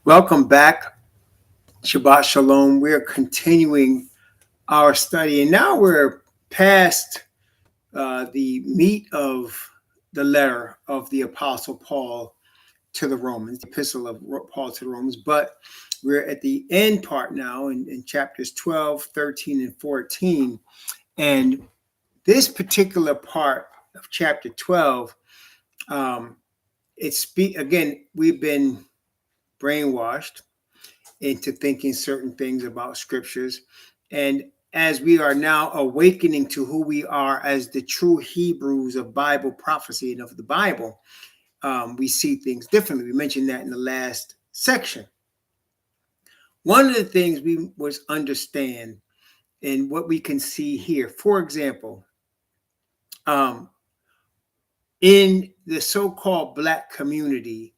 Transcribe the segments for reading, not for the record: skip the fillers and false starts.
Welcome back. Shabbat Shalom. We're continuing our study, and now we're past the meat of the letter of the Apostle Paul to the Romans, the epistle of Paul to the Romans. But we're at the end part now in chapters 12, 13, and 14. And this particular part of chapter 12, again, we've been brainwashed into thinking certain things about scriptures. And as we are now awakening to who we are as the true Hebrews of Bible prophecy and of the Bible, we see things differently. We mentioned that in the last section. One of the things we must understand and what we can see here, for example, in the so-called Black community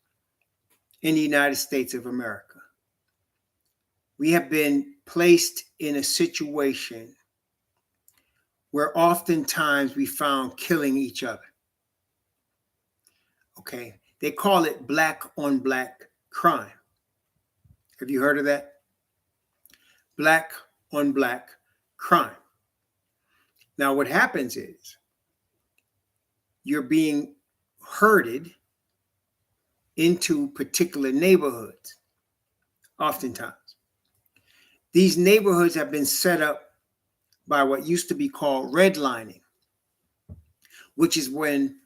in the United States of America, we have been placed in a situation where oftentimes we found killing each other. Okay, they call it black on black crime. Have you heard of that? Black on black crime. Now, what happens is you're being herded into particular neighborhoods, oftentimes. These neighborhoods have been set up by what used to be called redlining, which is when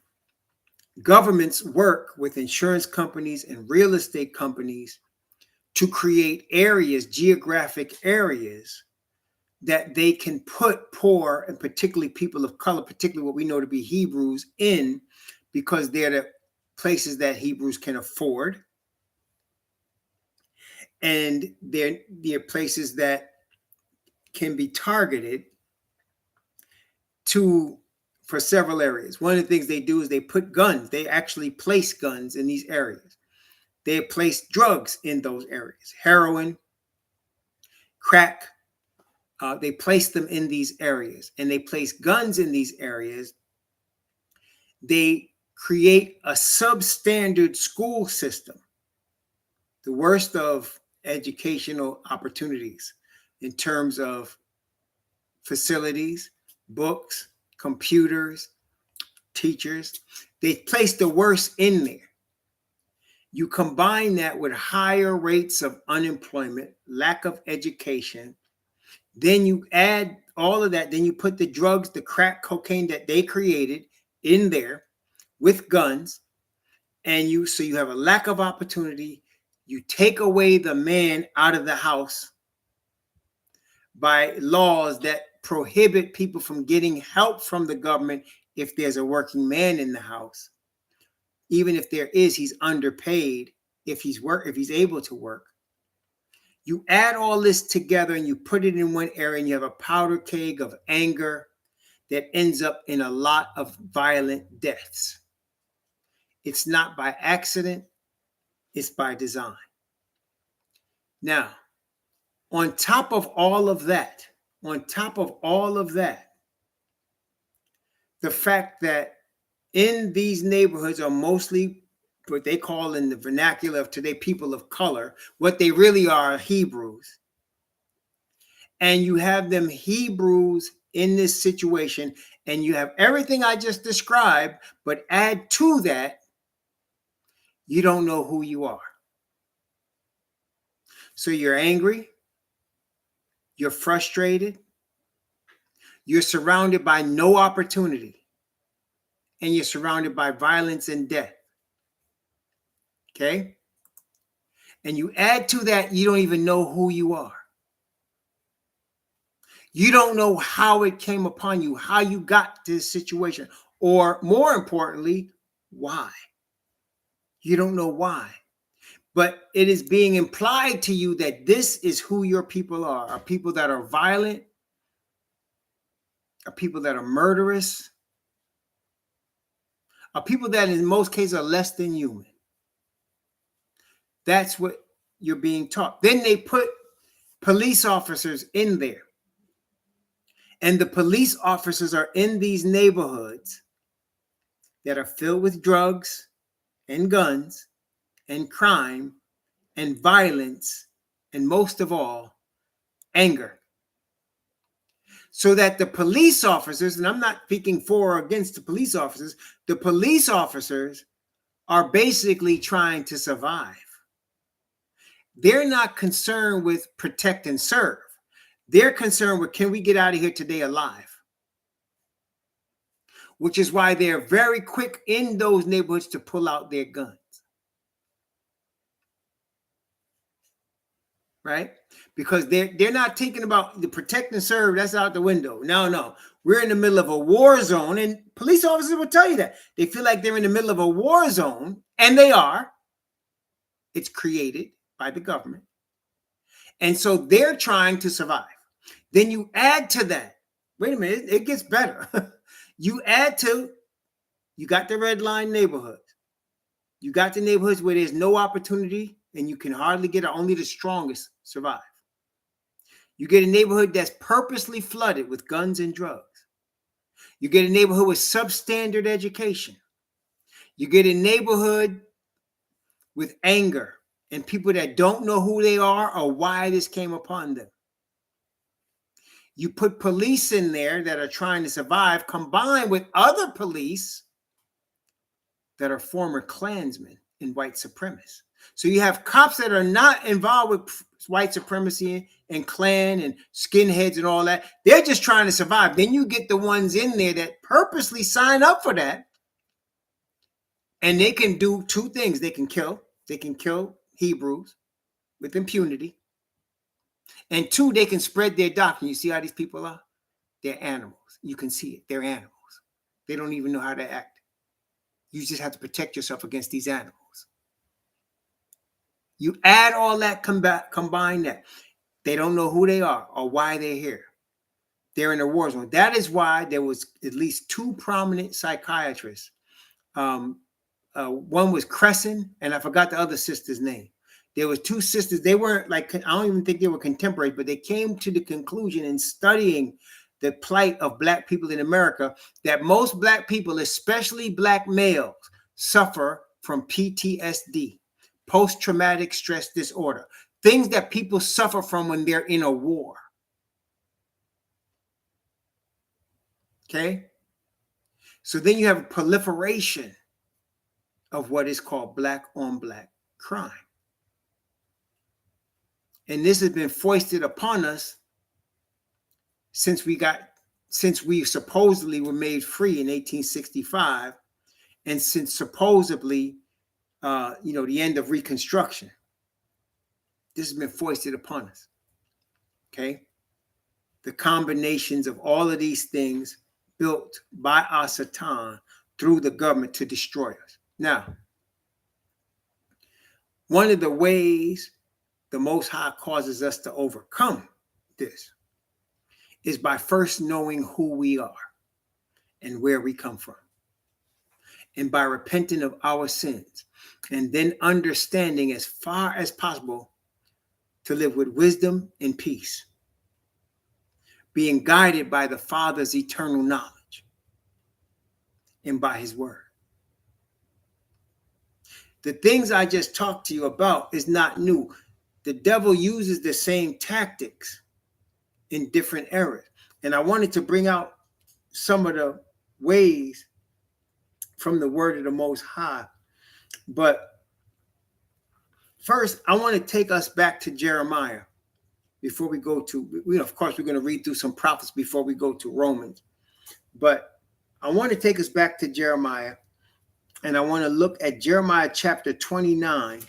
governments work with insurance companies and real estate companies to create areas, geographic areas, that they can put poor and particularly people of color, particularly what we know to be Hebrews, in, because they're the places that Hebrews can afford. And they're places that can be targeted for several areas. One of the things they do is they put guns. They actually place guns in these areas. They place drugs in those areas, heroin, crack. They place them in these areas, and they place guns in these areas. They create a substandard school system, the worst of educational opportunities in terms of facilities, books, computers, teachers. They place the worst in there. You combine that with higher rates of unemployment, lack of education. Then you add all of that. Then you put the drugs, the crack cocaine that they created in there with guns. And you have a lack of opportunity. You take away the man out of the house by laws that prohibit people from getting help from the government if there's a working man in the house. Even if there is, he's underpaid if he's able to work. You add all this together and you put it in one area, and you have a powder keg of anger that ends up in a lot of violent deaths. It's not by accident, it's by design. Now, on top of all of that, the fact that in these neighborhoods are mostly what they call in the vernacular of today people of color, what they really are Hebrews. And you have them Hebrews in this situation, and you have everything I just described, but add to that, you don't know who you are. So you're angry, you're frustrated, you're surrounded by no opportunity, and you're surrounded by violence and death. Okay? And you add to that, you don't even know who you are. You don't know how it came upon you, how you got to this situation, or more importantly, why. You don't know why. But it is being implied to you that this is who your people are people that are violent, are people that are murderous, are people that in most cases are less than human. That's what you're being taught. Then they put police officers in there. And the police officers are in these neighborhoods that are filled with drugs and guns and crime and violence, and most of all, anger. So that the police officers, and I'm not speaking for or against the police officers are basically trying to survive. They're not concerned with protect and serve. They're concerned with, can we get out of here today alive? Which is why they're very quick in those neighborhoods to pull out their guns. Right? Because they're not thinking about the protect and serve. That's out the window. No. We're in the middle of a war zone, and police officers will tell you that. They feel like they're in the middle of a war zone, and they are. It's created by the government. And so they're trying to survive. Then you add to that, wait a minute, it gets better. You got the red line neighborhoods. You got the neighborhoods where there's no opportunity and you can hardly get it. Only the strongest survive. You get a neighborhood that's purposely flooded with guns and drugs. You get a neighborhood with substandard education. You get a neighborhood with anger and people that don't know who they are or why this came upon them. You put police in there that are trying to survive, combined with other police that are former Klansmen and white supremacists. So you have cops that are not involved with white supremacy and Klan and skinheads and all that. They're just trying to survive. Then you get the ones in there that purposely sign up for that. And they can do two things. They can kill Hebrews with impunity. And two, they can spread their doctrine. You see how these people are? They're animals. You can see it. They're animals. They don't even know how to act. You just have to protect yourself against these animals. You add all that, combine that. They don't know who they are or why they're here. They're in a war zone. That is why there was at least two prominent psychiatrists. One was Crescent, and I forgot the other sister's name. There was two sisters. They weren't like, I don't even think they were contemporaries, but they came to the conclusion in studying the plight of Black people in America that most Black people, especially Black males, suffer from PTSD, post-traumatic stress disorder, things that people suffer from when they're in a war. Okay? So then you have a proliferation of what is called Black on Black crime. And this has been foisted upon us since we supposedly were made free in 1865, and since supposedly, the end of Reconstruction. This has been foisted upon us. Okay, the combinations of all of these things built by our Satan through the government to destroy us. Now, one of the ways the Most High causes us to overcome this is by first knowing who we are and where we come from, and by repenting of our sins, and then understanding as far as possible to live with wisdom and peace, being guided by the Father's eternal knowledge and by his word. The things I just talked to you about is not new. The devil uses the same tactics in different eras. And I wanted to bring out some of the ways from the word of the Most High. But first, I want to take us back to Jeremiah before we go to, of course, we're going to read through some prophets before we go to Romans. But I want to take us back to Jeremiah, and I want to look at Jeremiah chapter 29.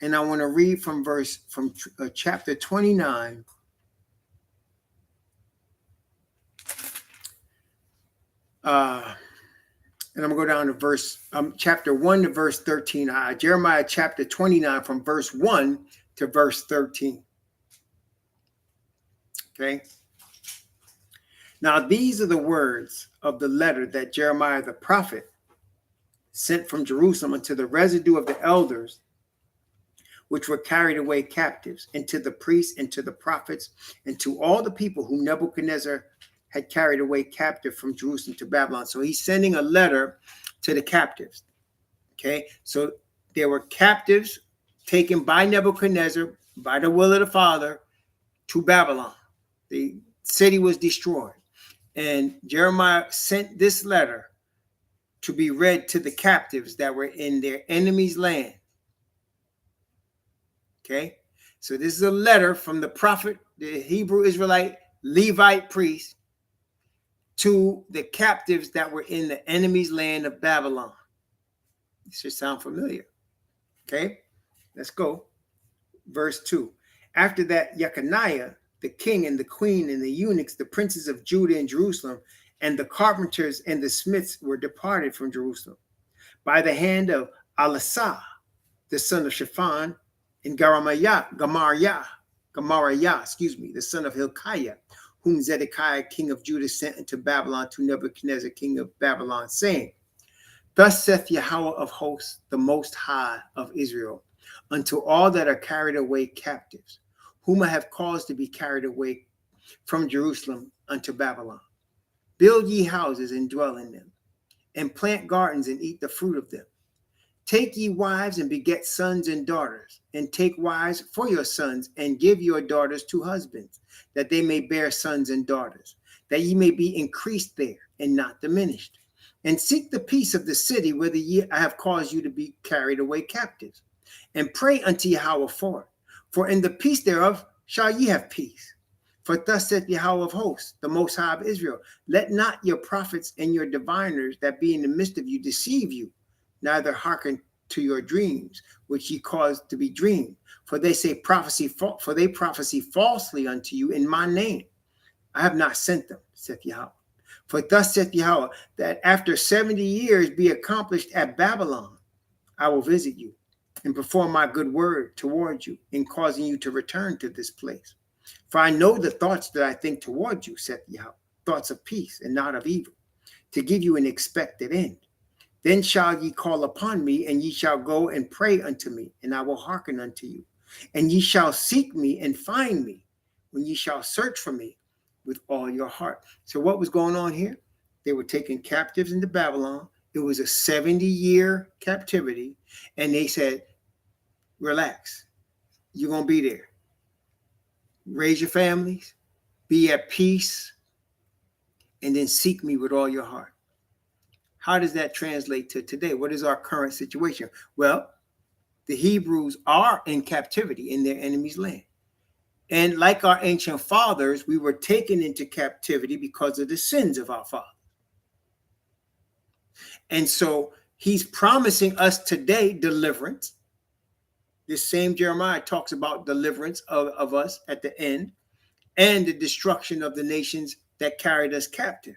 And I want to read from chapter 29. And I'm going to go down to chapter 1 to verse 13. Jeremiah chapter 29 from verse 1 to verse 13. Okay. Now, these are the words of the letter that Jeremiah the prophet sent from Jerusalem unto the residue of the elders which were carried away captives, and to the priests, and to the prophets, and to all the people whom Nebuchadnezzar had carried away captive from Jerusalem to Babylon. So he's sending a letter to the captives. Okay, so there were captives taken by Nebuchadnezzar, by the will of the Father, to Babylon. The city was destroyed. And Jeremiah sent this letter to be read to the captives that were in their enemy's land. Okay? So this is a letter from the prophet, the Hebrew Israelite Levite priest, to the captives that were in the enemy's land of Babylon. This should sound familiar. Okay? Let's go. Verse 2. After that, Jeconiah, the king and the queen and the eunuchs, the princes of Judah and Jerusalem, and the carpenters and the smiths were departed from Jerusalem by the hand of Elasah, the son of Shaphan, and Gamariah, the son of Hilkiah, whom Zedekiah, king of Judah, sent into Babylon to Nebuchadnezzar, king of Babylon, saying, Thus saith Yahweh of hosts, the Most High of Israel, unto all that are carried away captives, whom I have caused to be carried away from Jerusalem unto Babylon. Build ye houses and dwell in them, and plant gardens and eat the fruit of them. Take ye wives and beget sons and daughters, and take wives for your sons, and give your daughters to husbands, that they may bear sons and daughters, that ye may be increased there and not diminished. And seek the peace of the city whither I have caused you to be carried away captives, and pray unto Yahweh for it. For in the peace thereof shall ye have peace. For thus saith Yahweh of hosts, the Most High of Israel, let not your prophets and your diviners that be in the midst of you deceive you, neither hearken to your dreams, which ye cause to be dreamed. For they say they prophesy falsely unto you in my name. I have not sent them, saith Yahweh. For thus saith Yahweh, that after 70 years be accomplished at Babylon, I will visit you and perform my good word toward you in causing you to return to this place. For I know the thoughts that I think toward you, saith Yahweh, thoughts of peace and not of evil, to give you an expected end. Then shall ye call upon me, and ye shall go and pray unto me, and I will hearken unto you. And ye shall seek me and find me, when ye shall search for me with all your heart. So what was going on here? They were taken captives into Babylon. It was a 70-year captivity. And they said, relax. You're going to be there. Raise your families. Be at peace. And then seek me with all your heart. How does that translate to today? What is our current situation? Well, the Hebrews are in captivity in their enemy's land. And like our ancient fathers, we were taken into captivity because of the sins of our fathers. And so he's promising us today deliverance. This same Jeremiah talks about deliverance of us at the end and the destruction of the nations that carried us captive.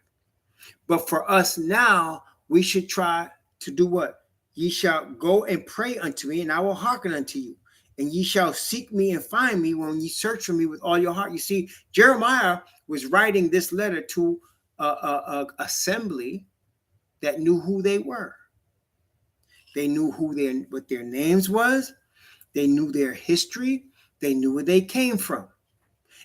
But for us now, we should try to do what? Ye shall go and pray unto me, and I will hearken unto you. And ye shall seek me and find me when ye search for me with all your heart. You see, Jeremiah was writing this letter to an assembly that knew who they were. They knew what their names was. They knew their history. They knew where they came from.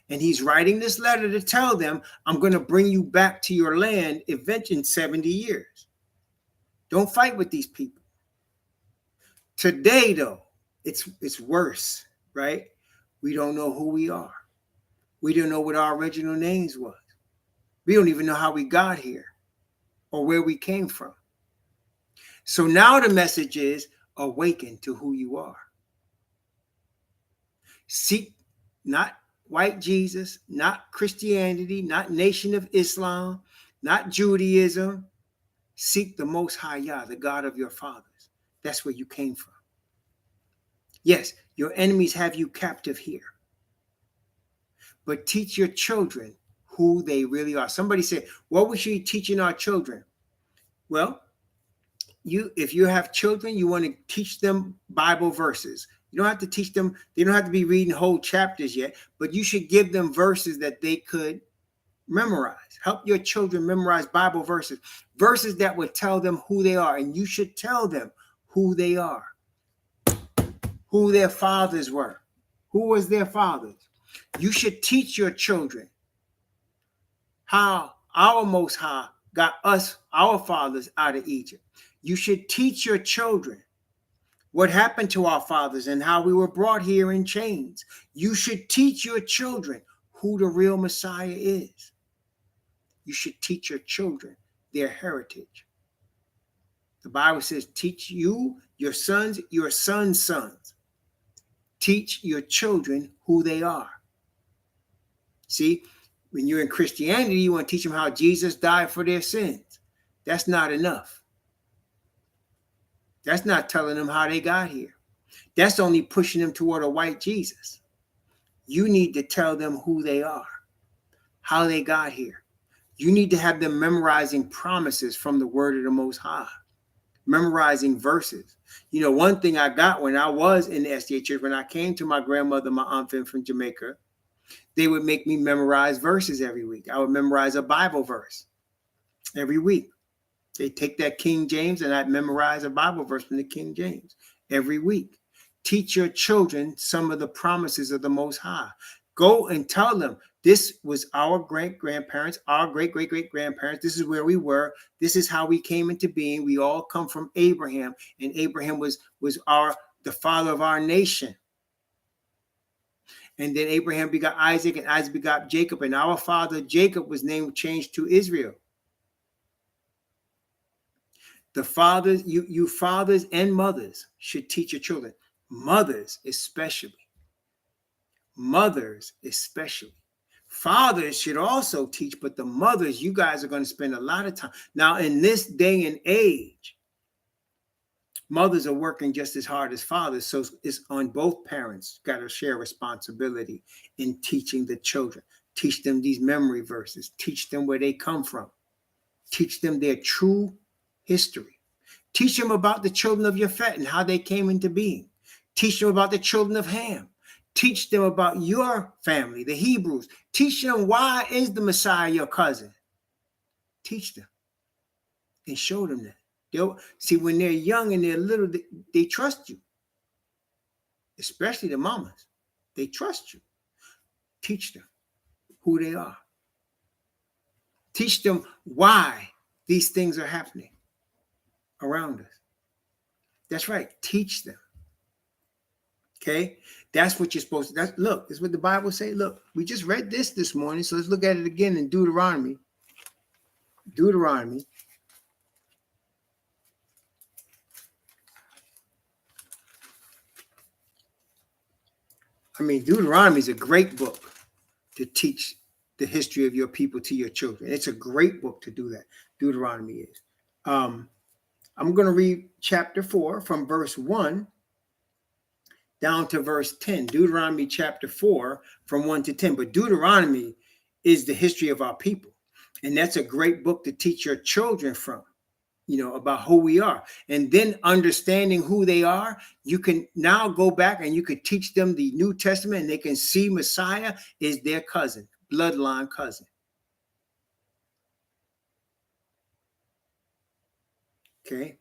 And he's writing this letter to tell them, I'm going to bring you back to your land eventually in 70 years. Don't fight with these people. Today, though, it's worse, right? We don't know who we are. We don't know what our original names was. We don't even know how we got here or where we came from. So now the message is awaken to who you are. Seek not white Jesus, not Christianity, not Nation of Islam, not Judaism. Seek the Most High Yah, the God of your fathers. That's where you came from. Yes, your enemies have you captive here. But teach your children who they really are. Somebody said, what we should be teaching our children? Well, if you have children, you want to teach them Bible verses. You don't have to teach them, they don't have to be reading whole chapters yet, but you should give them verses that they could memorize. Help your children memorize Bible verses, verses that would tell them who they are. And you should tell them who they are, who their fathers were. Who was their fathers? You should teach your children how our Most High got us, our fathers, out of Egypt. You should teach your children what happened to our fathers and how we were brought here in chains. You should teach your children who the real Messiah is. You should teach your children their heritage. The Bible says, teach you, your sons' sons. Teach your children who they are. See, when you're in Christianity, you want to teach them how Jesus died for their sins. That's not enough. That's not telling them how they got here. That's only pushing them toward a white Jesus. You need to tell them who they are, how they got here. You need to have them memorizing promises from the word of the Most High, memorizing verses. You know, one thing I got when I was in the SDA church, when I came to my grandmother, my aunt from Jamaica, they would make me memorize verses every week. I would memorize a Bible verse every week. They take that King James and I'd memorize a Bible verse from the King James every week. Teach your children some of the promises of the Most High. Go and tell them, this was our great-grandparents, our great-great-great-grandparents. This is where we were. This is how we came into being. We all come from Abraham, and Abraham was the father of our nation. And then Abraham begot Isaac, and Isaac begot Jacob, and our father Jacob was changed to Israel. The fathers, you fathers and mothers should teach your children. Mothers especially. Mothers especially. Fathers should also teach, but the mothers, you guys are going to spend a lot of time. Now, in this day and age, mothers are working just as hard as fathers, so it's on both parents. Got to share responsibility in teaching the children. Teach them these memory verses. Teach them where they come from. Teach them their true history. Teach them about the children of Japhet and how they came into being. Teach them about the children of Ham. Teach them about your family, the Hebrews. Teach them, why is the Messiah your cousin? Teach them and show them that. They'll see, when they're young and they're little, they trust you, especially the mamas. They trust you. Teach them who they are. Teach them why these things are happening around us. That's right. Teach them. Okay, that's what you're supposed to. Look, that's what the Bible say. Look, we just read this morning, so let's look at it again in Deuteronomy. Deuteronomy. Deuteronomy is a great book to teach the history of your people to your children. It's a great book to do that. Deuteronomy is. I'm going to read chapter 4 from verse 1 down to verse 10. Deuteronomy chapter 4 from 1 to 10. But Deuteronomy is the history of our people. And that's a great book to teach your children from, about who we are. And then understanding who they are, you can now go back and you could teach them the New Testament, and they can see Messiah is their cousin, bloodline cousin. Okay.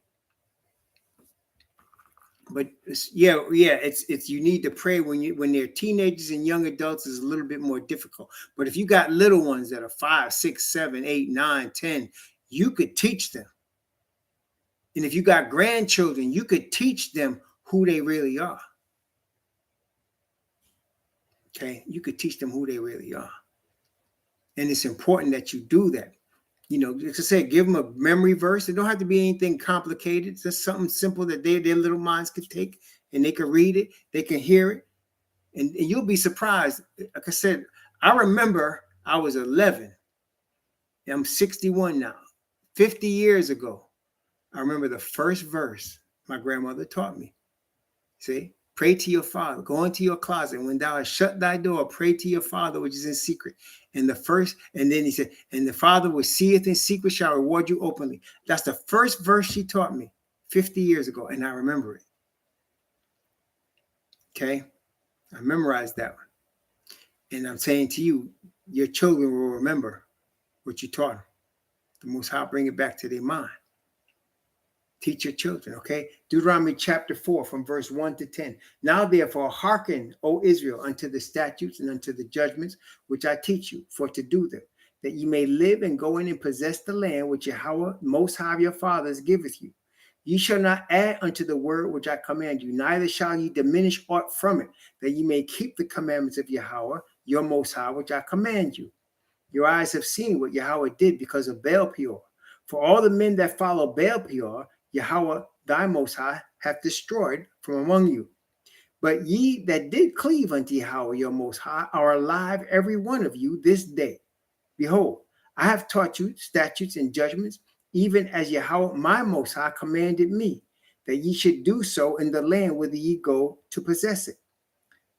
But it's you need to pray when they're teenagers and young adults is a little bit more difficult. But if you got little ones that are 5, 6, 7, 8, 9, 10, you could teach them. And if you got grandchildren, you could teach them who they really are. Okay, you could teach them who they really are. And it's important that you do that. Like I said, give them a memory verse. It don't have to be anything complicated. It's just something simple that their little minds could take, and they can read it, they can hear it, and you'll be surprised. Like I said, I remember I was 11. I'm 61 now. 50 years ago, I remember the first verse my grandmother taught me. See? Pray to your father. Go into your closet. When thou hast shut thy door, pray to your father which is in secret. And then he said, and the Father which seeth in secret shall reward you openly. That's the first verse she taught me 50 years ago, and I remember it. Okay? I memorized that one. And I'm saying to you, your children will remember what you taught them. The Most High bring it back to their mind. Teach your children, okay? Deuteronomy chapter 4 from verse 1 to 10. Now therefore hearken, O Israel, unto the statutes and unto the judgments which I teach you, for to do them, that ye may live and go in and possess the land which Yahweh, Most High your fathers, giveth you. Ye shall not add unto the word which I command you, neither shall ye diminish aught from it, that ye may keep the commandments of Yahweh, your Most High, which I command you. Your eyes have seen what Yahweh did because of Baal Peor. For all the men that follow Baal Peor, Yahweh, thy Most High, hath destroyed from among you. But ye that did cleave unto Yahweh, your Most High, are alive, every one of you, this day. Behold, I have taught you statutes and judgments, even as Yahweh, my Most High, commanded me, that ye should do so in the land whither ye go to possess it.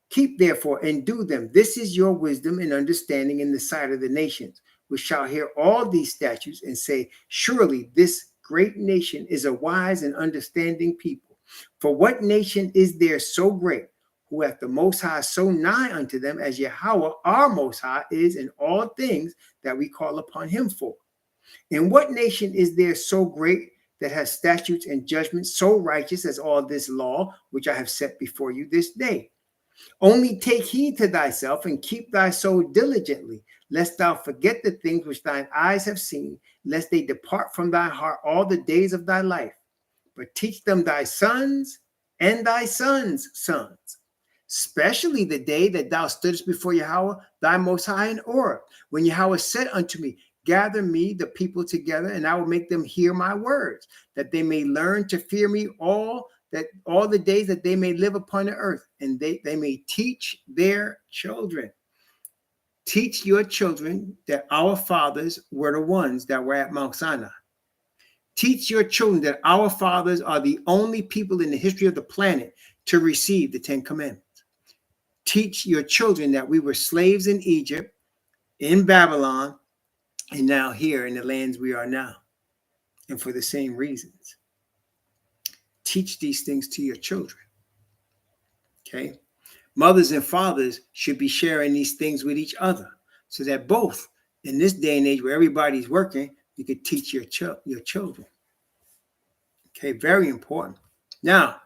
Keep therefore and do them. This is your wisdom and understanding in the sight of the nations, which shall hear all these statutes and say, surely this great nation is a wise and understanding people. For what nation is there so great, who hath the Most High so nigh unto them as Yahweh, our Most High, is in all things that we call upon him for? And what nation is there so great that has statutes and judgments so righteous as all this law, which I have set before you this day? Only take heed to thyself and keep thy soul diligently, lest thou forget the things which thine eyes have seen, lest they depart from thy heart all the days of thy life. But teach them thy sons and thy sons' sons, especially the day that thou stoodest before Yahweh, thy Most High in Horeb, when Yahweh said unto me, gather me the people together, and I will make them hear my words, that they may learn to fear me all the days that they may live upon the earth, and they may teach their children. Teach your children that our fathers were the ones that were at Mount Sinai. Teach your children that our fathers are the only people in the history of the planet to receive the Ten Commandments. Teach your children that we were slaves in Egypt, in Babylon, and now here in the lands we are now, and for the same reasons. Teach these things to your children. Okay? Mothers and fathers should be sharing these things with each other, so that both in this day and age where everybody's working, you could teach your children. Okay, very important. Now,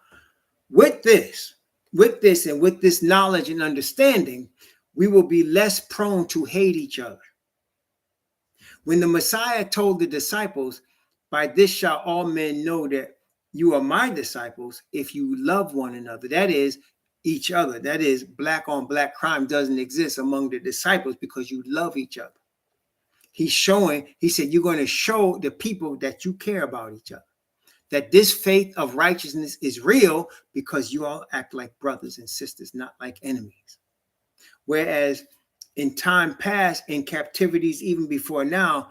with this and with this knowledge and understanding, we will be less prone to hate each other. When the Messiah told the disciples, by this shall all men know that you are my disciples, if you love one another, that is each other. That is, black on black crime doesn't exist among the disciples because you love each other. He said, you're going to show the people that you care about each other, that this faith of righteousness is real because you all act like brothers and sisters, not like enemies. Whereas in time past, in captivities, even before now,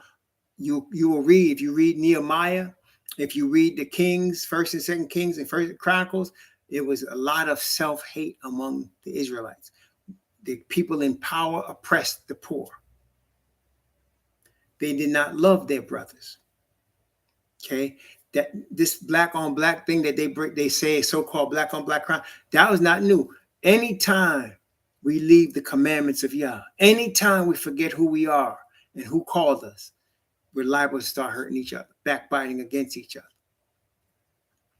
you will read, if you read Nehemiah, if you read the Kings, First and Second Kings and First Chronicles, it was a lot of self-hate among the Israelites. The people in power oppressed the poor. They did not love their brothers. Okay, that this black on black thing that they say so-called black on black crime, that was not new. Anytime we leave the commandments of Yah, anytime we forget who we are and who called us, we're liable to start hurting each other, backbiting against each other.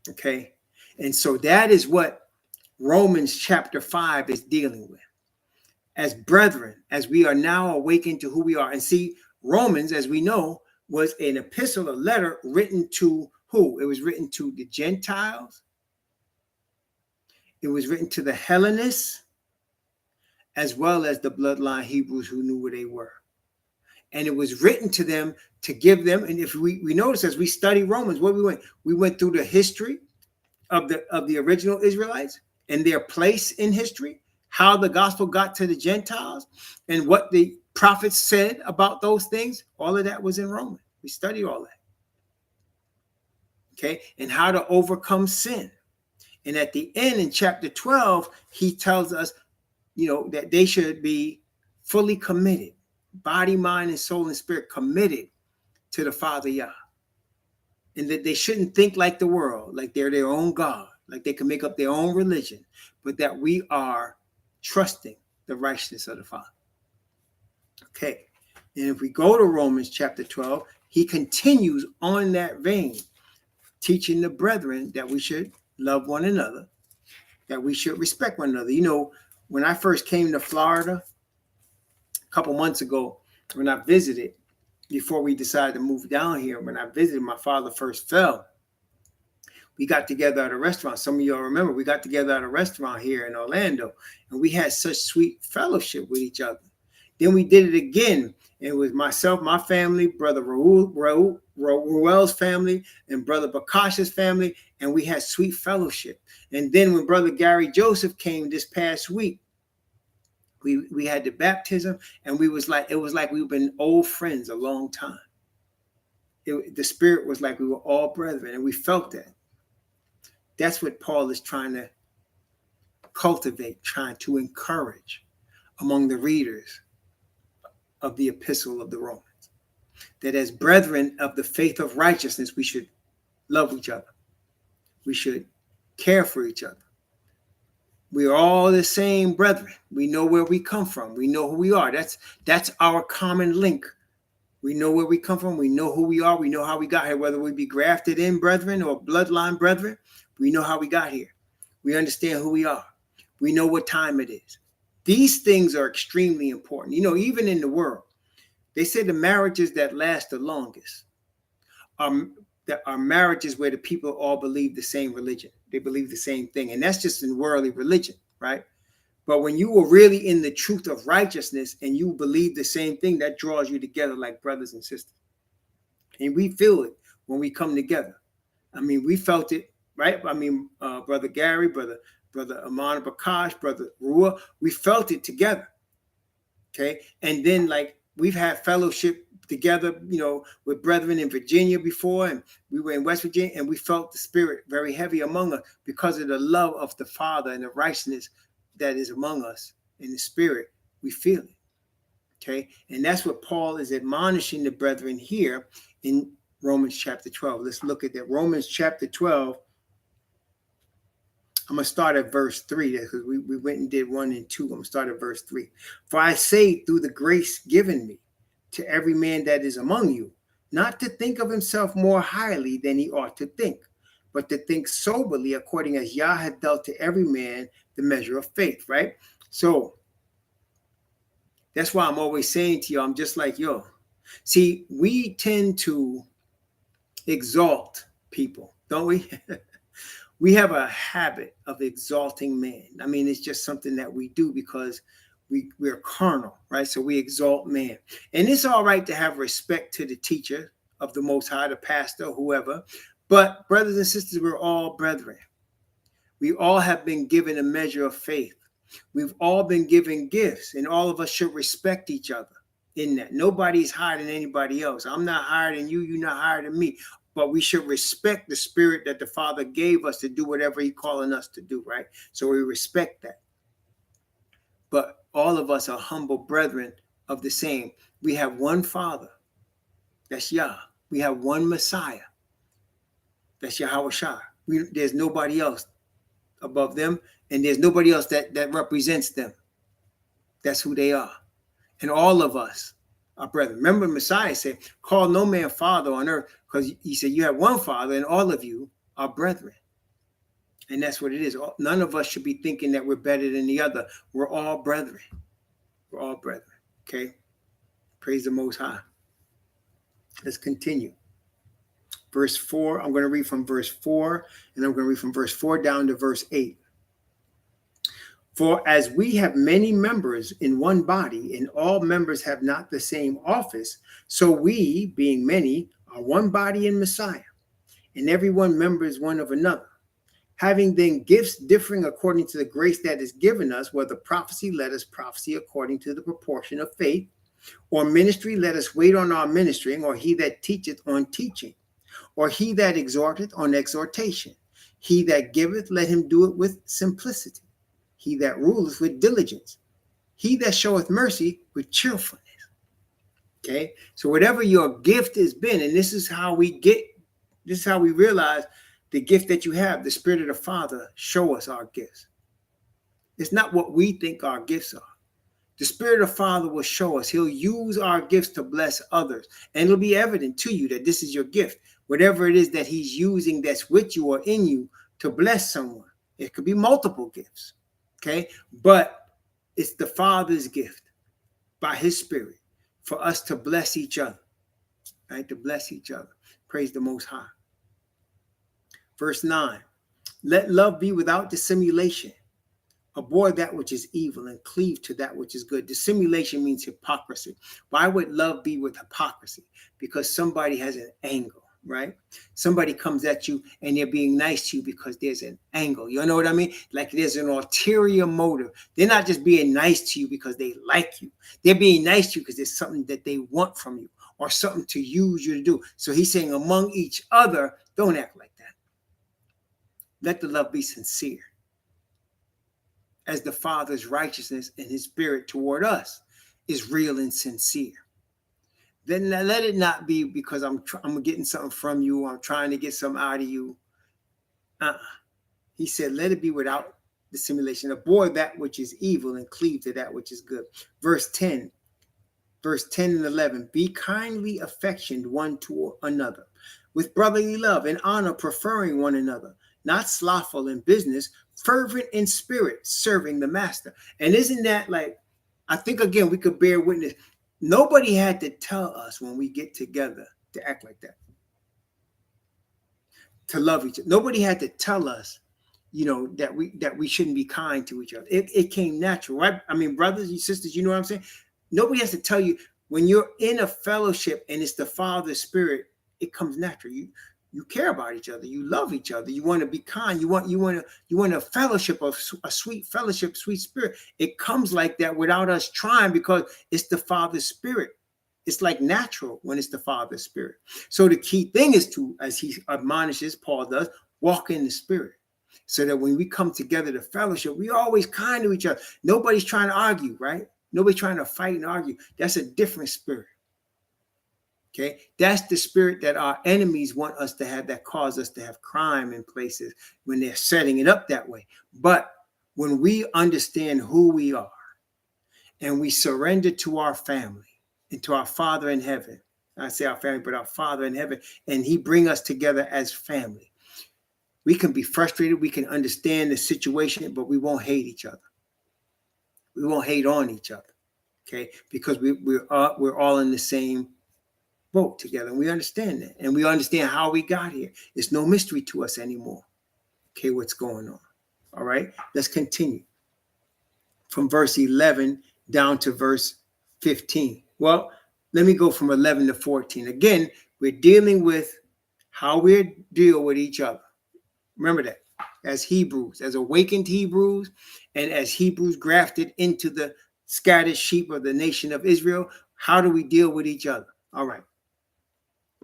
Okay, and so that is what Romans chapter 5 is dealing with. As brethren, as we are now awakened to who we are. And see, Romans, as we know, was an epistle, a letter written to who? It was written to the Gentiles. It was written to the Hellenists, as well as the bloodline Hebrews who knew where they were. And it was written to them to give them, and if we notice as we study Romans, what we went through the history of the original Israelites and their place in history, how the gospel got to the Gentiles, and what the prophets said about those things. All of that was in Romans. We studied all that. Okay, and how to overcome sin. And at the end, in chapter 12, he tells us, that they should be fully committed, body, mind, and soul and spirit committed to the Father Yah. And that they shouldn't think like the world, like they're their own God, like they can make up their own religion, but that we are trusting the righteousness of the Father. Okay, and if we go to Romans chapter 12, he continues on that vein, teaching the brethren that we should love one another, that we should respect one another. When I first came to Florida a couple months ago, when I visited, before we decided to move down here, when I visited, my father first fell. We got together at a restaurant. Some of y'all remember we got together at a restaurant here in Orlando, and we had such sweet fellowship with each other. Then we did it again. It was myself, my family, Brother Ruel's family, and Brother Bakash's family, and we had sweet fellowship. And then when Brother Gary Joseph came this past week, we had the baptism, and it was like we've been old friends a long time. The spirit was like we were all brethren, and we felt that. That's what Paul is trying to cultivate, trying to encourage among the readers of the epistle of the Romans, that as brethren of the faith of righteousness, we should love each other. We should care for each other. We are all the same brethren. We know where we come from. We know who we are. That's our common link. We know where we come from. We know who we are. We know how we got here, whether we be grafted in brethren or bloodline brethren. We know how we got here. We understand who we are. We know what time it is. These things are extremely important. Even in the world, they say the marriages that last the longest are marriages where the people all believe the same religion. They believe the same thing. And that's just in worldly religion, right? But when you were really in the truth of righteousness and you believe the same thing, that draws you together like brothers and sisters. And we feel it when we come together. We felt it, right? Brother Gary, Brother Amon Bakash, Brother Rua, we felt it together. Okay. And then we've had fellowship together, with brethren in Virginia before, and we were in West Virginia, and we felt the spirit very heavy among us because of the love of the Father and the righteousness that is among us in the spirit. We feel it. Okay. And that's what Paul is admonishing the brethren here in Romans chapter 12. Let's look at that. Romans chapter 12. I'm going to start at verse 3 because we went and did 1 and 2. I'm going to start at verse 3. For I say, through the grace given me, to every man that is among you, not to think of himself more highly than he ought to think, but to think soberly according as Yah hath dealt to every man the measure of faith, right? So that's why I'm always saying to you, I'm just like, see, we tend to exalt people, don't we? We have a habit of exalting man. It's just something that we do because we're carnal, right? So we exalt man. And it's all right to have respect to the teacher of the Most High, the pastor, whoever. But brothers and sisters, we're all brethren. We all have been given a measure of faith. We've all been given gifts, and all of us should respect each other in that. Nobody's higher than anybody else. I'm not higher than you. You're not higher than me. But we should respect the spirit that the Father gave us to do whatever He's calling us to do, right? So we respect that. But all of us are humble brethren of the same. We have one Father, that's Yah. We have one Messiah, that's Yahweh Shai. There's nobody else above them, and there's nobody else that represents them. That's who they are. And all of us are brethren. Remember, Messiah said, call no man father on earth, because he said you have one Father, and all of you are brethren. And that's what it is. None of us should be thinking that we're better than the other. We're all brethren. We're all brethren. Okay? Praise the Most High. Let's continue. Verse 4, I'm going to read from verse 4, and I'm going to read from verse 4 down to verse 8. For as we have many members in one body, and all members have not the same office, so we, being many, are one body in Messiah, and every one member is one of another. Having then gifts differing according to the grace that is given us, whether prophecy, let us prophesy according to the proportion of faith, or ministry, let us wait on our ministering, or he that teacheth on teaching, or he that exhorteth on exhortation. He that giveth, let him do it with simplicity. He that ruleth with diligence. He that showeth mercy with cheerfulness. Okay, so whatever your gift has been, and this is how we realize the gift that you have, the Spirit of the Father, show us our gifts. It's not what we think our gifts are. The Spirit of the Father will show us. He'll use our gifts to bless others. And it'll be evident to you that this is your gift. Whatever it is that he's using that's with you or in you to bless someone. It could be multiple gifts. Okay? But it's the Father's gift by his Spirit for us to bless each other. Right? To bless each other. Praise the Most High. Verse 9, let love be without dissimulation. Abhor that which is evil and cleave to that which is good. Dissimulation means hypocrisy. Why would love be with hypocrisy? Because somebody has an angle, right? Somebody comes at you and they're being nice to you because there's an angle. You know what I mean? Like there's an ulterior motive. They're not just being nice to you because they like you. They're being nice to you because there's something that they want from you or something to use you to do. So he's saying among each other, don't act like that. Let the love be sincere, as the Father's righteousness and his spirit toward us is real and sincere. Then let it not be because I'm getting something from you, I'm trying to get something out of you. He said, let it be without dissimulation. Abhor that which is evil and cleave to that which is good. Verse 10 and 11, be kindly affectioned one to another, with brotherly love and honor, preferring one another, not slothful in business, fervent in spirit, serving the master. And isn't that like, I think again, we could bear witness. Nobody had to tell us when we get together to act like that, to love each other. Nobody had to tell us, that we shouldn't be kind to each other. It came natural, right? I mean, brothers and sisters, you know what I'm saying? Nobody has to tell you. When you're in a fellowship and it's the Father's Spirit, it comes natural. You care about each other. You love each other. You want to be kind. You want a fellowship, of a sweet fellowship, sweet spirit. It comes like that without us trying because it's the Father's Spirit. It's like natural when it's the Father's Spirit. So the key thing is to, as he admonishes, Paul does, walk in the Spirit. So that when we come together to fellowship, we're always kind to each other. Nobody's trying to argue, right? Nobody's trying to fight and argue. That's a different spirit. Okay, that's the spirit that our enemies want us to have, that cause us to have crime in places when they're setting it up that way. But when we understand who we are and we surrender to our family and to our Father in heaven, I say our family, but our Father in heaven, and he bring us together as family, we can be frustrated. We can understand the situation, but we won't hate each other. We won't hate on each other. Okay, because we're all in the same boat together, and we understand that, and we understand how we got here. It's no mystery to us anymore. Okay, what's going on? All right, let's continue from verse 11 down to verse 15. Well, let me go from 11 to 14. Again, we're dealing with how we deal with each other. Remember that, as Hebrews, as awakened Hebrews, and as Hebrews grafted into the scattered sheep of the nation of Israel, how do we deal with each other? All right.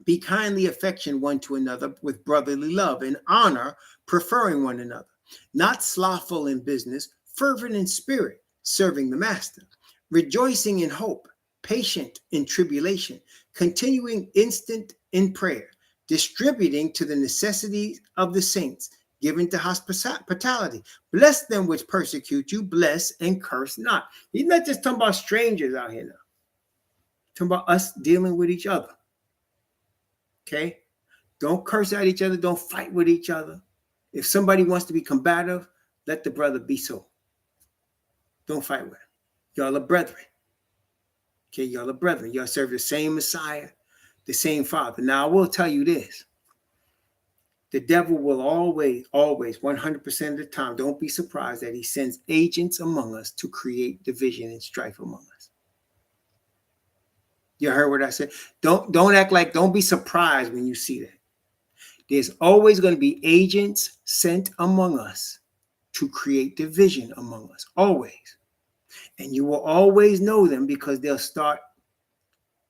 Be kindly affectioned one to another with brotherly love and honor, preferring one another, not slothful in business, fervent in spirit, serving the master, rejoicing in hope, patient in tribulation, continuing instant in prayer, distributing to the necessities of the saints, given to hospitality. Bless them which persecute you, bless and curse not. He's not just talking about strangers out here now. He's talking about us dealing with each other. Okay? Don't curse at each other. Don't fight with each other. If somebody wants to be combative, let the brother be so. Don't fight with him. Y'all are brethren. Okay, y'all are brethren. Y'all serve the same Messiah, the same Father. Now, I will tell you this. The devil will always, 100% of the time, don't be surprised that he sends agents among us to create division and strife among us. You heard what I said? Don't act like, don't be surprised when you see that. There's always going to be agents sent among us to create division among us, always. And you will always know them because they'll start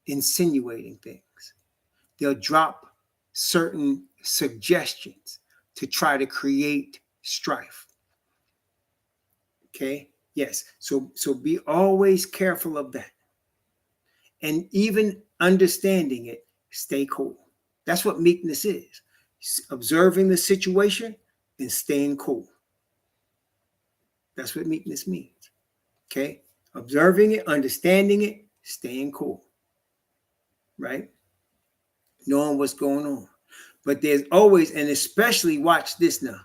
insinuating things. They'll drop certain suggestions to try to create strife. Okay? Yes. So be always careful of that. And even understanding it, stay cool. That's what meekness is. Observing the situation and staying cool. That's what meekness means. Okay? Observing it, understanding it, staying cool. Right? Knowing what's going on. But there's always, and especially, watch this now.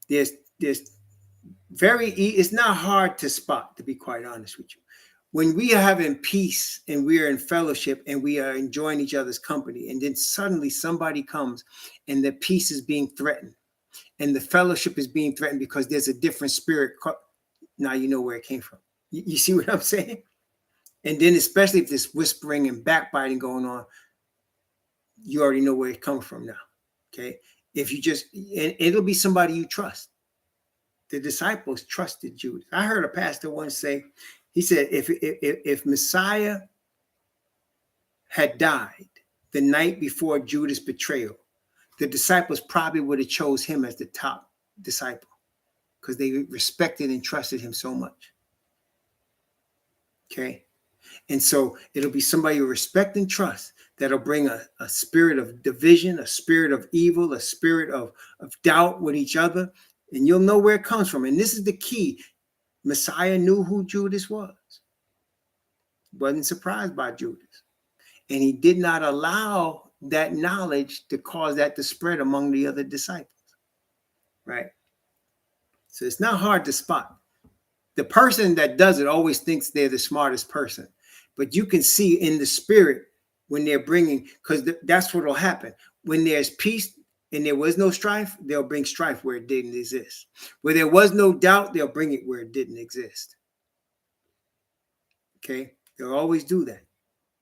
There's it's not hard to spot, to be quite honest with you. When we are having peace and we are in fellowship and we are enjoying each other's company, and then suddenly somebody comes and the peace is being threatened, and the fellowship is being threatened because there's a different spirit. Now you know where it came from. You see what I'm saying? And then especially if there's whispering and backbiting going on, you already know where it comes from now. Okay. If you just, and it'll be somebody you trust. The disciples trusted Judas. I heard a pastor once say, he said, if Messiah had died the night before Judas' betrayal, the disciples probably would have chose him as the top disciple because they respected and trusted him so much. Okay. And so it'll be somebody you respect and trust that'll bring a spirit of division, a spirit of evil, a spirit of doubt with each other. And you'll know where it comes from. And this is the key. Messiah knew who Judas was. Wasn't surprised by Judas. And he did not allow that knowledge to cause that to spread among the other disciples. Right? So it's not hard to spot. The person that does it always thinks they're the smartest person. But you can see in the spirit when they're bringing, because that's what will happen. When there's peace and there was no strife, they'll bring strife where it didn't exist. Where there was no doubt, they'll bring it where it didn't exist. Okay? They'll always do that.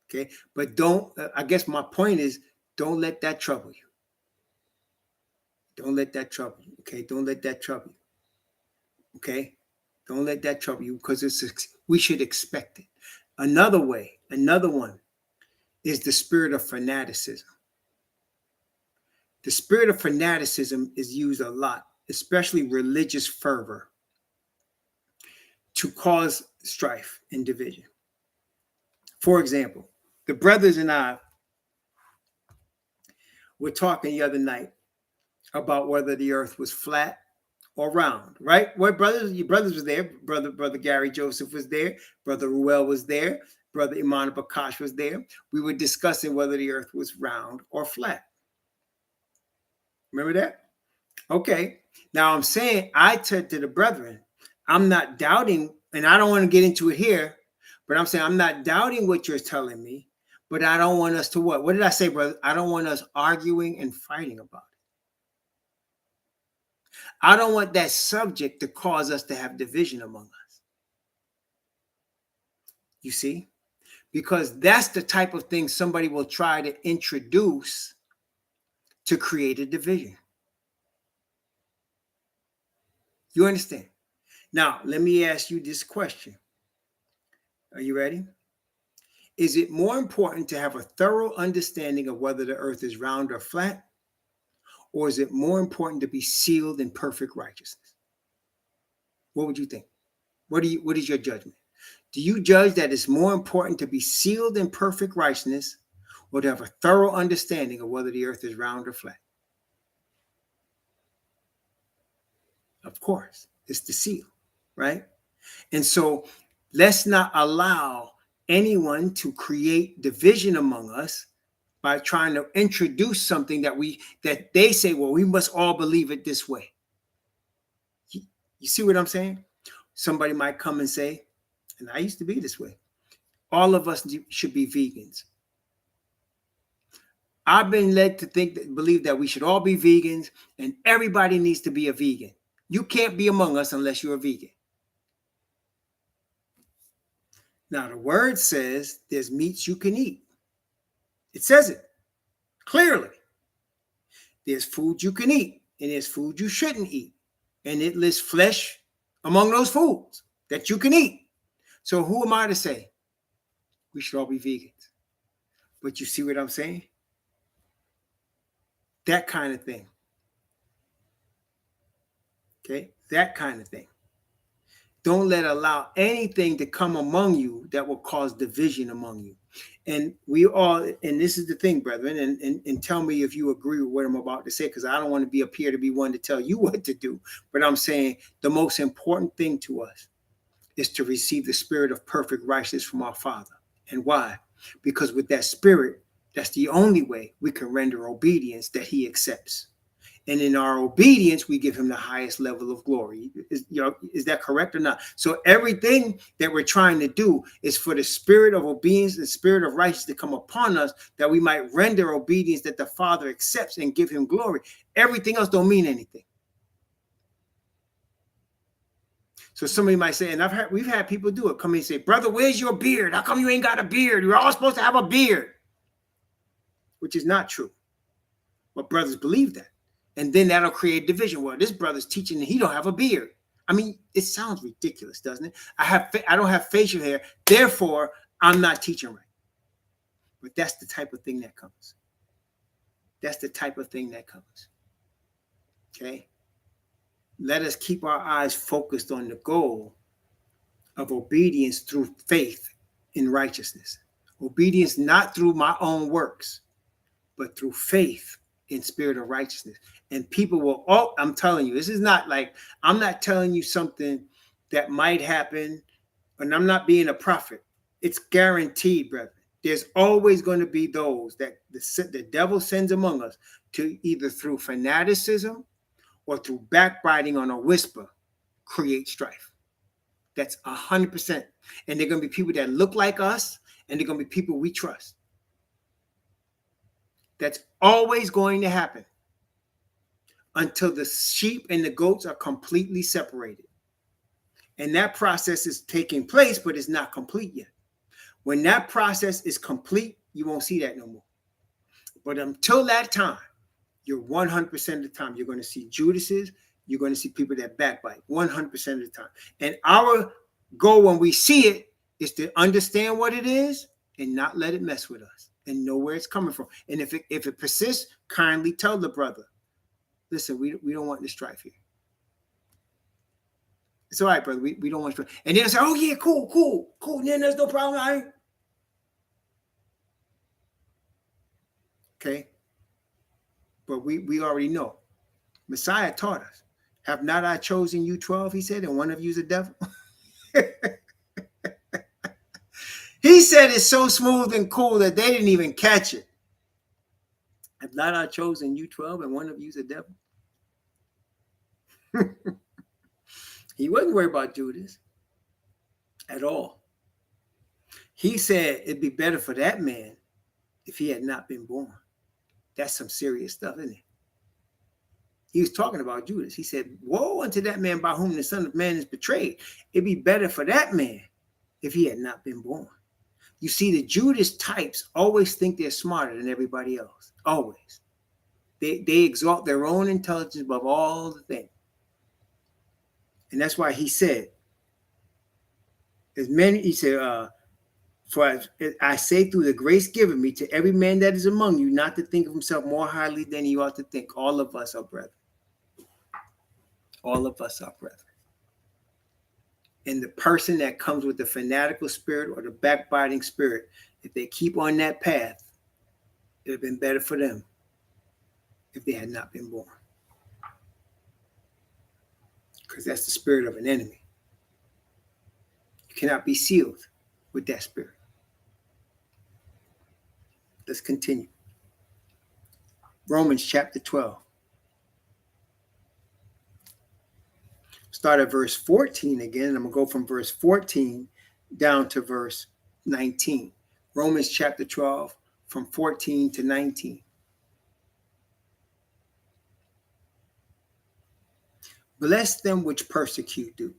Okay? But don't, I guess my point is, don't let that trouble you. Don't let that trouble you. Okay? Don't let that trouble you. Okay? Don't let that trouble you because we should expect it. Another one is the spirit of fanaticism. The spirit of fanaticism is used a lot, especially religious fervor, to cause strife and division. For example, the brothers and I were talking the other night about whether the earth was flat or round, right? What brothers? Your brothers was there. Brother Gary Joseph was there. Brother Ruel was there. Brother Iman Bakash was there. We were discussing whether the earth was round or flat. Remember that? Okay. Now I'm saying, I said to the brethren, I'm not doubting, and I don't want to get into it here, but I'm saying I'm not doubting what you're telling me, but I don't want us to what? What did I say, brother? I don't want us arguing and fighting about it. I don't want that subject to cause us to have division among us. You see? Because that's the type of thing somebody will try to introduce to create a division. You understand? Now, let me ask you this question. Are you ready? Is it more important to have a thorough understanding of whether the earth is round or flat? Or is it more important to be sealed in perfect righteousness? What would you think? What is your judgment? Do you judge that it's more important to be sealed in perfect righteousness or to have a thorough understanding of whether the earth is round or flat? Of course, it's the seal, right? And so let's not allow anyone to create division among us by trying to introduce something that they say, well, we must all believe it this way. You see what I'm saying? Somebody might come and say, and I used to be this way, all of us should be vegans. I've been led to believe that we should all be vegans and everybody needs to be a vegan. You can't be among us unless you're a vegan. Now, the word says there's meats you can eat. It says it clearly. There's food you can eat and there's food you shouldn't eat. And it lists flesh among those foods that you can eat. So who am I to say we should all be vegans? But you see what I'm saying? That kind of thing. Okay? That kind of thing. Don't allow anything to come among you that will cause division among you. And we all, and this is the thing, brethren, and tell me if you agree with what I'm about to say, because I don't want to be up here to be one to tell you what to do. But I'm saying the most important thing to us is to receive the spirit of perfect righteousness from our Father. And why? Because with that spirit, that's the only way we can render obedience that he accepts. And in our obedience, we give him the highest level of glory. Is that correct or not? So everything that we're trying to do is for the spirit of obedience, the spirit of righteousness to come upon us, that we might render obedience that the Father accepts and give him glory. Everything else don't mean anything. So somebody might say, and we've had people do it, come in and say, brother, where's your beard? How come you ain't got a beard? You're all supposed to have a beard. Which is not true. But brothers believe that. And then that'll create division. Well, this brother's teaching that he don't have a beard. I mean, it sounds ridiculous, doesn't it? I don't have facial hair, therefore I'm not teaching right. But that's the type of thing that comes. That's the type of thing that comes. Okay? Let us keep our eyes focused on the goal of obedience through faith in righteousness. Obedience not through my own works, but through faith in spirit of righteousness. And people will, I'm telling you, this is not like, I'm not telling you something that might happen, and I'm not being a prophet. It's guaranteed, brethren. There's always going to be those that the devil sends among us to either through fanaticism or through backbiting on a whisper create strife. That's 100%. And they're going to be people that look like us, and they're going to be people we trust. That's always going to happen until the sheep and the goats are completely separated. And that process is taking place, but it's not complete yet. When that process is complete, you won't see that no more. But until that time, you're 100% of the time, you're going to see Judases, you're going to see people that backbite 100% of the time. And our goal when we see it is to understand what it is and not let it mess with us and know where it's coming from. And if it persists, kindly tell the brother, listen, we don't want this strife here. It's all right, brother. We don't want strife. And then say, oh yeah, cool. Then there's no problem. Okay. But we already know. Messiah taught us. Have not I chosen you 12, he said, and one of you is a devil? He said it's so smooth and cool that they didn't even catch it. Have not I chosen you 12 and one of you is a devil? He wasn't worried about Judas at all. He said it'd be better for that man if he had not been born. That's some serious stuff, isn't it? He was talking about Judas. He said, woe unto that man by whom the Son of Man is betrayed. It'd be better for that man if he had not been born. You see, the Judas types always think they're smarter than everybody else. Always. They exalt their own intelligence above all the things. And that's why he said, for I say through the grace given me to every man that is among you, not to think of himself more highly than he ought to think. All of us are brethren. All of us are brethren. And the person that comes with the fanatical spirit or the backbiting spirit, if they keep on that path, it would have been better for them if they had not been born. Because that's the spirit of an enemy. You cannot be sealed with that spirit. Let's continue. Romans chapter 12. Start at verse 14 again. And I'm going to go from verse 14 down to verse 19. Romans chapter 12 from 14 to 19. Bless them which persecute you.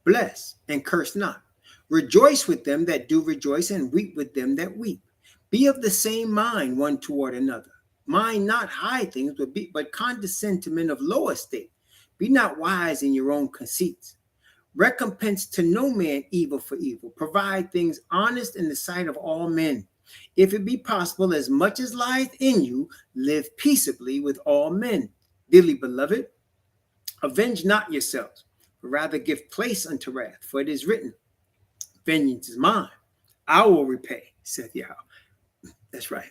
Bless and curse not. Rejoice with them that do rejoice, and weep with them that weep. Be of the same mind one toward another. Mind not high things, but condescend to men of low estate. Be not wise in your own conceits. Recompense to no man evil for evil. Provide things honest in the sight of all men. If it be possible, as much as lieth in you, live peaceably with all men. Dearly beloved, avenge not yourselves, but rather give place unto wrath. For it is written, vengeance is mine, I will repay, saith Yahweh. That's right.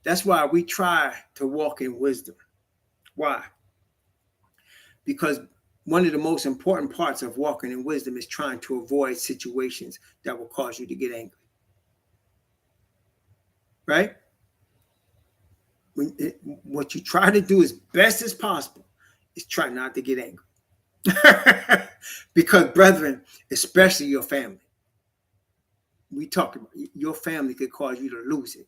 That's why we try to walk in wisdom. Why? Because one of the most important parts of walking in wisdom is trying to avoid situations that will cause you to get angry. Right? What you try to do as best as possible is try not to get angry. Because, brethren, especially your family, we talk about your family could cause you to lose it.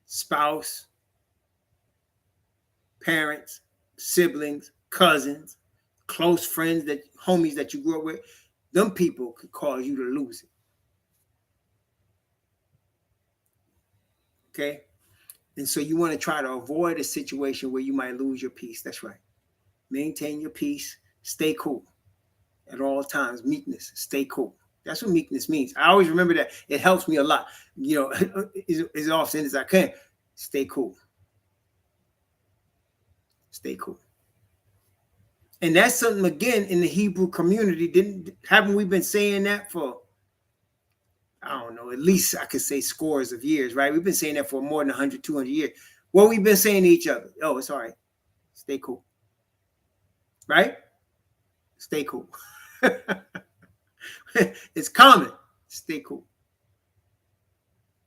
Spouse, parents, siblings, cousins, close friends, homies that you grew up with, them people could cause you to lose it. Okay? And so you want to try to avoid a situation where you might lose your peace. That's right. Maintain your peace. Stay cool at all times. Meekness. Stay cool. That's what meekness means. I always remember that. It helps me a lot. As often as I can. Stay cool. Stay cool. And that's something, again, in the Hebrew community. Haven't we been saying that for, I don't know, at least I could say scores of years, right? We've been saying that for more than 100, 200 years. What we've been saying to each other. Oh, it's all right. Stay cool. Right? Stay cool. It's common. Stay cool.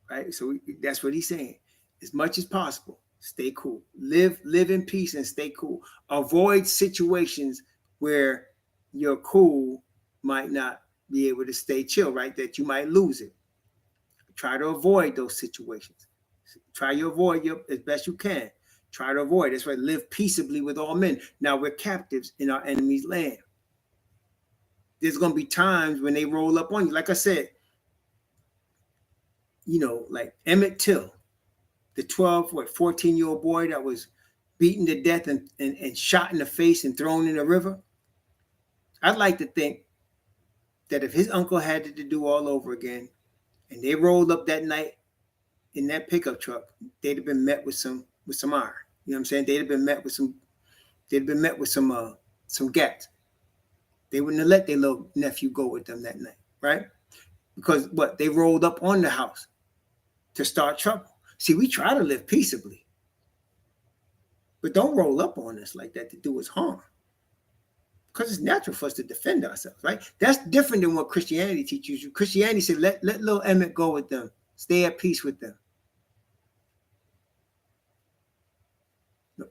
Right? So that's what he's saying. As much as possible, stay cool. Live in peace and stay cool. Avoid situations where your cool might not be able to stay chill, right? That you might lose it. Try to avoid those situations. Try to avoid as best you can. Try to avoid. That's why live peaceably with all men. Now we're captives in our enemy's land. There's going to be times when they roll up on you. Like I said, like Emmett Till, the 14-year-old boy that was beaten to death and shot in the face and thrown in the river. I'd like to think that if his uncle had to do all over again and they rolled up that night in that pickup truck, they'd have been met with some iron. You know what I'm saying? They'd have been met with some gats. They wouldn't have let their little nephew go with them that night, right? Because they rolled up on the house to start trouble. See, we try to live peaceably, but don't roll up on us like that to do us harm. Because it's natural for us to defend ourselves, right? That's different than what Christianity teaches you. Christianity said, let little Emmett go with them. Stay at peace with them.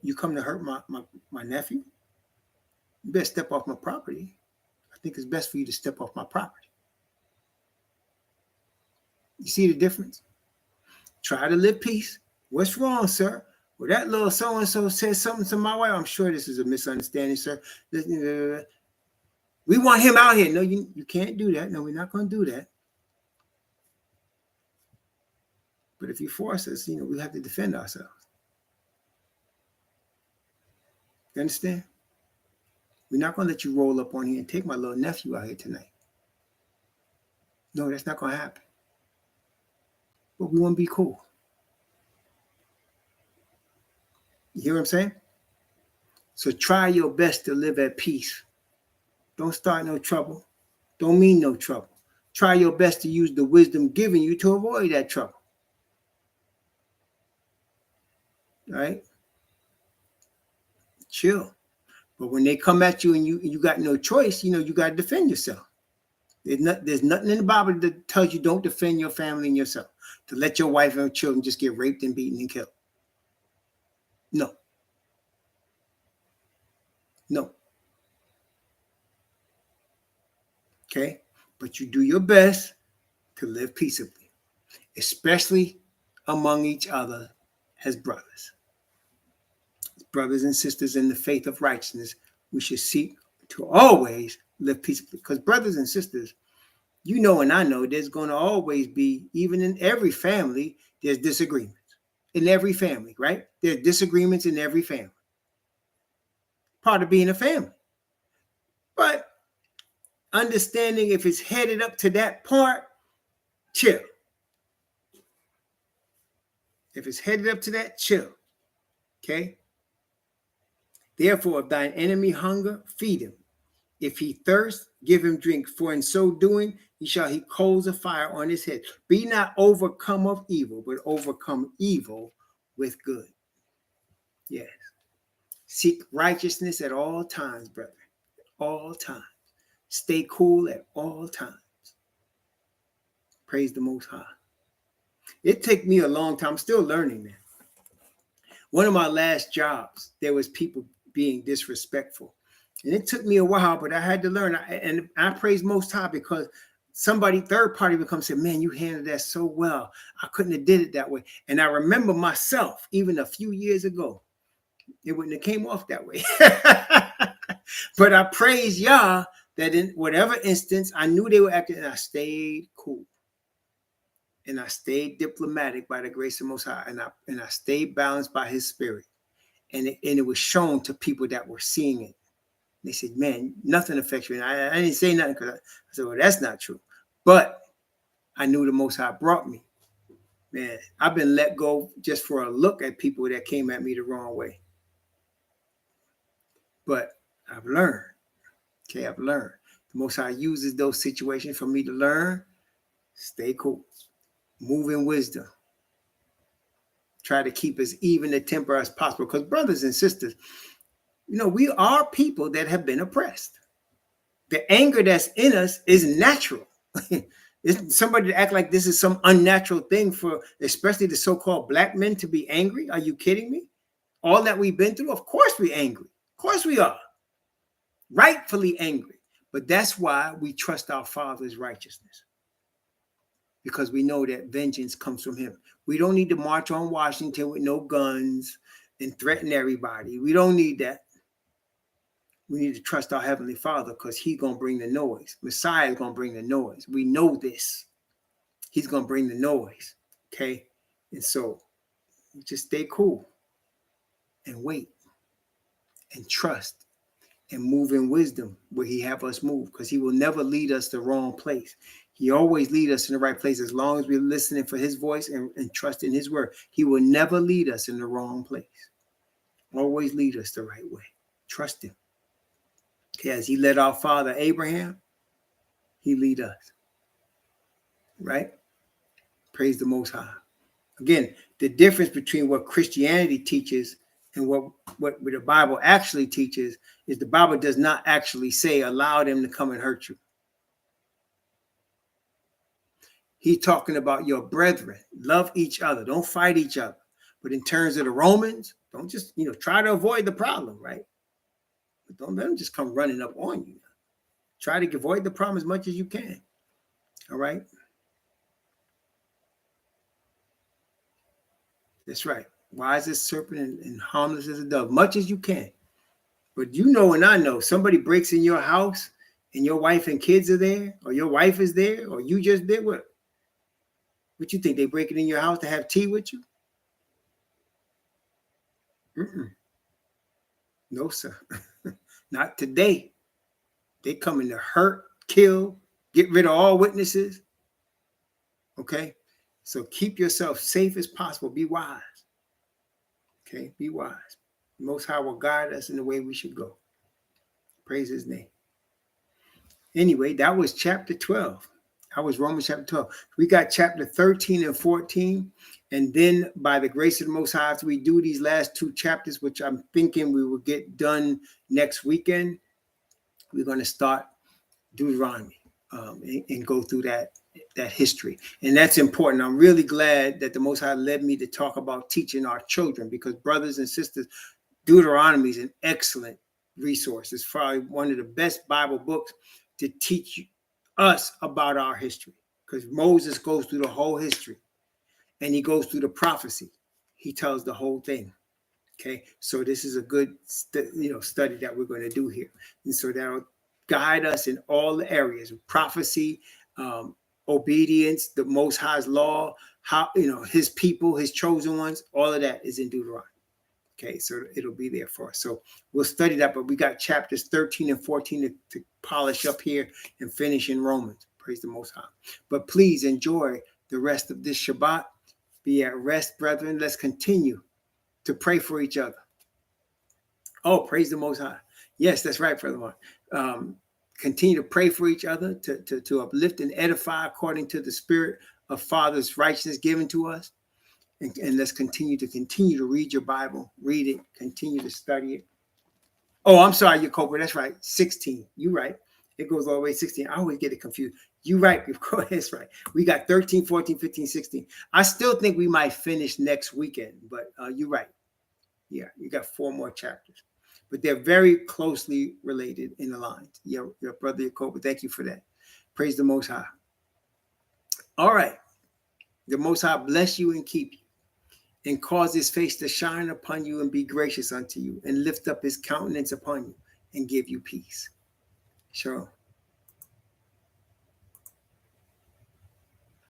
You come to hurt my nephew? You better step off my property. I think it's best for you to step off my property. You see the difference? Try to live peace. What's wrong, sir? Well, that little so-and-so said something to my wife. I'm sure this is a misunderstanding, sir. We want him out here. No, you can't do that. No, we're not going to do that. But if you force us, we have to defend ourselves. You understand? We're not going to let you roll up on here and take my little nephew out here tonight. No, that's not going to happen. But we want to be cool. You hear what I'm saying? So try your best to live at peace. Don't start no trouble. Don't mean no trouble. Try your best to use the wisdom given you to avoid that trouble. All right? Chill. But when they come at you and you got no choice, you got to defend yourself. There's nothing in the Bible that tells you don't defend your family and yourself. To let your wife and children just get raped and beaten and killed. No. Okay? But you do your best to live peaceably, especially among each other as brothers. As brothers and sisters in the faith of righteousness, we should seek to always live peaceably. Because brothers and sisters, and I know there's going to always be, even in every family, there's disagreements. In every family, right? There are disagreements in every family. Part of being a family. But understanding if it's headed up to that part, chill. If it's headed up to that, chill. Okay? Therefore, if thine enemy hunger, feed him. If he thirst, give him drink. For in so doing, he shall heap coals of fire on his head. Be not overcome of evil, but overcome evil with good. Yes. Seek righteousness at all times, brother. All times. Stay cool at all times. Praise the Most High. It took me a long time. I'm still learning that. One of my last jobs, there was people being disrespectful. And it took me a while, but I had to learn. And I praise Most High because somebody, third party, would come and say, man, you handled that so well. I couldn't have did it that way. And I remember myself, even a few years ago, it wouldn't have came off that way. But I praise Yah that in whatever instance, I knew they were acting, and I stayed cool. And I stayed diplomatic by the grace of Most High. And I stayed balanced by his spirit. And it was shown to people that were seeing it. They said, man, nothing affects you. And I didn't say nothing because I said, well, that's not true. But I knew the Most High brought me. Man, I've been let go just for a look at people that came at me the wrong way. But I've learned. Okay, I've learned. The Most High uses those situations for me to learn. Stay cool. Move in wisdom. Try to keep as even a temper as possible. Because brothers and sisters, we are people that have been oppressed. The anger that's in us is natural. It's somebody to act like this is some unnatural thing for especially the so-called black men to be angry. Are you kidding me? All that we've been through, of course we're angry. Of course we are. Rightfully angry. But that's why we trust our Father's righteousness. Because we know that vengeance comes from him. We don't need to march on Washington with no guns and threaten everybody. We don't need that. We need to trust our Heavenly Father because he's going to bring the noise. Messiah is going to bring the noise. We know this. He's going to bring the noise. Okay? And so just stay cool and wait and trust and move in wisdom where he have us move because he will never lead us the wrong place. He always lead us in the right place as long as we're listening for his voice and trust in his word. He will never lead us in the wrong place. Always lead us the right way. Trust him. Okay, as he led our father Abraham, he lead us. Right? Praise the Most High. Again, the difference between what Christianity teaches and what the Bible actually teaches is the Bible does not actually say allow them to come and hurt you. He's talking about your brethren. Love each other. Don't fight each other. But in terms of the Romans, don't just, try to avoid the problem, right? But don't let them just come running up on you. Try to avoid the problem as much as you can. All right? That's right. Wise as a serpent and harmless as a dove, much as you can. But and I know, somebody breaks in your house and your wife and kids are there, or your wife is there, or you just did what? What you think? They break it in your house to have tea with you? No, sir. Not today. They coming to hurt, kill, get rid of all witnesses. Okay? So keep yourself safe as possible. Be wise. Okay? Be wise. The Most High will guide us in the way we should go. Praise his name. Anyway, that was chapter 12. That was Romans chapter 12. We got chapter 13 and 14. And then by the grace of the Most High, after we do these last two chapters, which I'm thinking we will get done next weekend, we're going to start Deuteronomy and go through that history. And that's important. I'm really glad that the Most High led me to talk about teaching our children because brothers and sisters, Deuteronomy is an excellent resource. It's probably one of the best Bible books to teach us about our history because Moses goes through the whole history and he goes through the prophecy. He tells the whole thing. Okay, so this is a good study that we're going to do here, and so that'll guide us in all the areas of prophecy, obedience, the Most High's law, how his people, his chosen ones. All of that is in Deuteronomy. Okay, so it'll be there for us. So we'll study that, but we got chapters 13 and 14 to polish up here and finish in Romans. Praise the Most High. But please enjoy the rest of this Shabbat. Be at rest, brethren. Let's continue to pray for each other. Oh, praise the Most High. Yes, that's right, Brother Mark. Continue to pray for each other, to uplift and edify according to the spirit of Father's righteousness given to us. And let's continue to read your Bible, read it, continue to study it. Oh, I'm sorry, Jacoba. That's right. 16. You're right. It goes all the way 16. I always get it confused. You're right. That's right. We got 13, 14, 15, 16. I still think we might finish next weekend, but you're right. Yeah, you got 4 more chapters, but they're very closely related in the lines. Your brother Jacob, thank you for that. Praise the Most High. All right. The Most High bless you and keep you, and cause his face to shine upon you and be gracious unto you, and lift up his countenance upon you and give you peace. Sure.